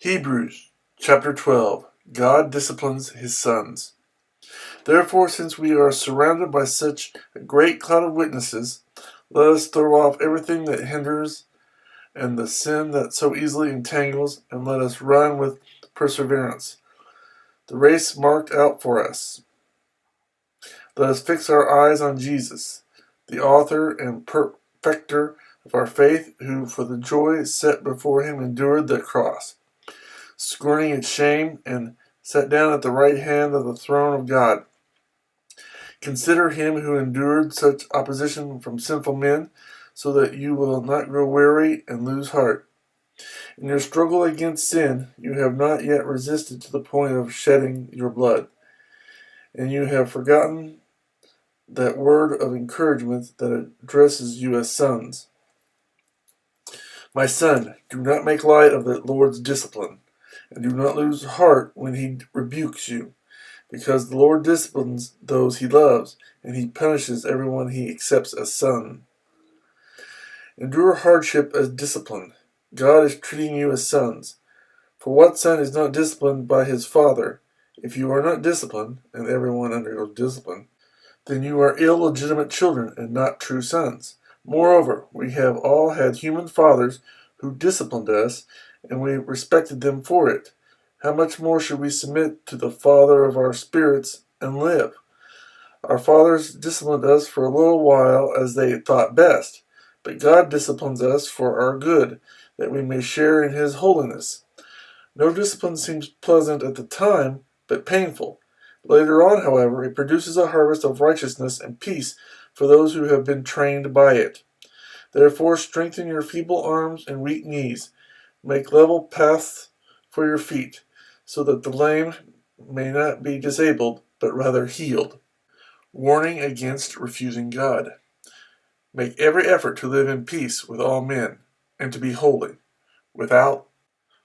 Hebrews chapter 12. God disciplines his sons. Therefore, since we are surrounded by such a great cloud of witnesses, let us throw off everything that hinders and the sin that so easily entangles, and let us run with perseverance the race marked out for us. Let us fix our eyes on Jesus, the author and perfecter of our faith, who for the joy set before him endured the cross, scorning its shame, and sat down at the right hand of the throne of God. Consider him who endured such opposition from sinful men, so that you will not grow weary and lose heart. In your struggle against sin, you have not yet resisted to the point of shedding your blood, and you have forgotten that word of encouragement that addresses you as sons. My son, do not make light of the Lord's discipline, and do not lose heart when he rebukes you, because the Lord disciplines those he loves, and he punishes everyone he accepts as son. Endure hardship as discipline. God is treating you as sons. For what son is not disciplined by his father? If you are not disciplined, and everyone undergoes discipline, then you are illegitimate children and not true sons. Moreover, we have all had human fathers who disciplined us, and we respected them for it. How much more should we submit to the Father of our spirits and live? Our fathers disciplined us for a little while as they thought best, but God disciplines us for our good, that we may share in his holiness. No discipline seems pleasant at the time, but painful. Later on, however, it produces a harvest of righteousness and peace for those who have been trained by it. Therefore, strengthen your feeble arms and weak knees. Make level paths for your feet, so that the lame may not be disabled, but rather healed. Warning against refusing God. Make every effort to live in peace with all men, and to be holy. Without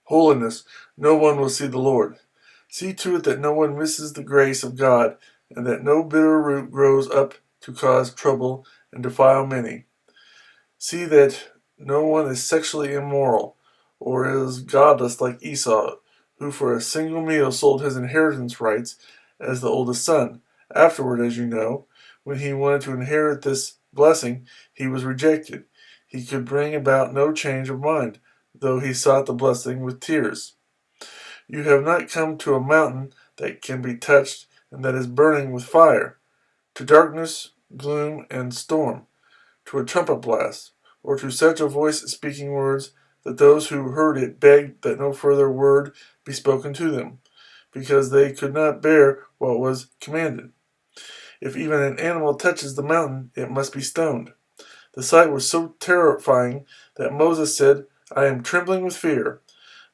holiness, no one will see the Lord. See to it that no one misses the grace of God, and that no bitter root grows up to cause trouble and defile many. See that no one is sexually immoral, or is godless like Esau, who for a single meal sold his inheritance rights as the oldest son. Afterward, as you know, when he wanted to inherit this blessing, he was rejected. He could bring about no change of mind, though he sought the blessing with tears. You have not come to a mountain that can be touched and that is burning with fire, to darkness, gloom, and storm, to a trumpet blast, or to such a voice speaking words that those who heard it begged that no further word be spoken to them, because they could not bear what was commanded. If even an animal touches the mountain, it must be stoned. The sight was so terrifying that Moses said, I am trembling with fear.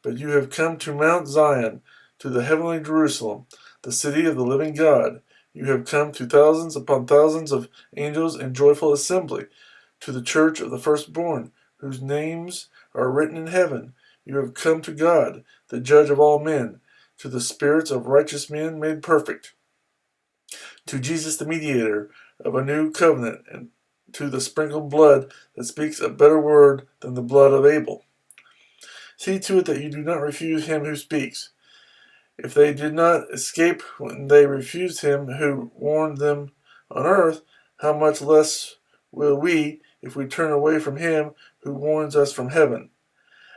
But you have come to Mount Zion, to the heavenly Jerusalem, the city of the living God. You have come to thousands upon thousands of angels in joyful assembly, to the church of the firstborn, whose names are written in heaven. You have come to God, the judge of all men, to the spirits of righteous men made perfect, to Jesus the mediator of a new covenant, and to the sprinkled blood that speaks a better word than the blood of Abel. See to it that you do not refuse him who speaks. If they did not escape when they refused him who warned them on earth, how much less will we if we turn away from him who warns us from heaven?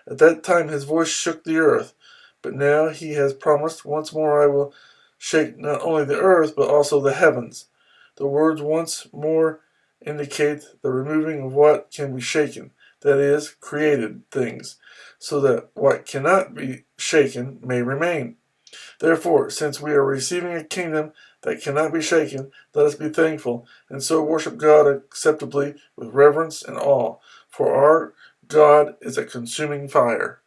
At that time his voice shook the earth, but now he has promised, once more I will shake not only the earth, but also the heavens. The words once more indicate the removing of what can be shaken, that is, created things, so that what cannot be shaken may remain. Therefore, since we are receiving a kingdom that cannot be shaken, let us be thankful, and so worship God acceptably with reverence and awe, for our God is a consuming fire.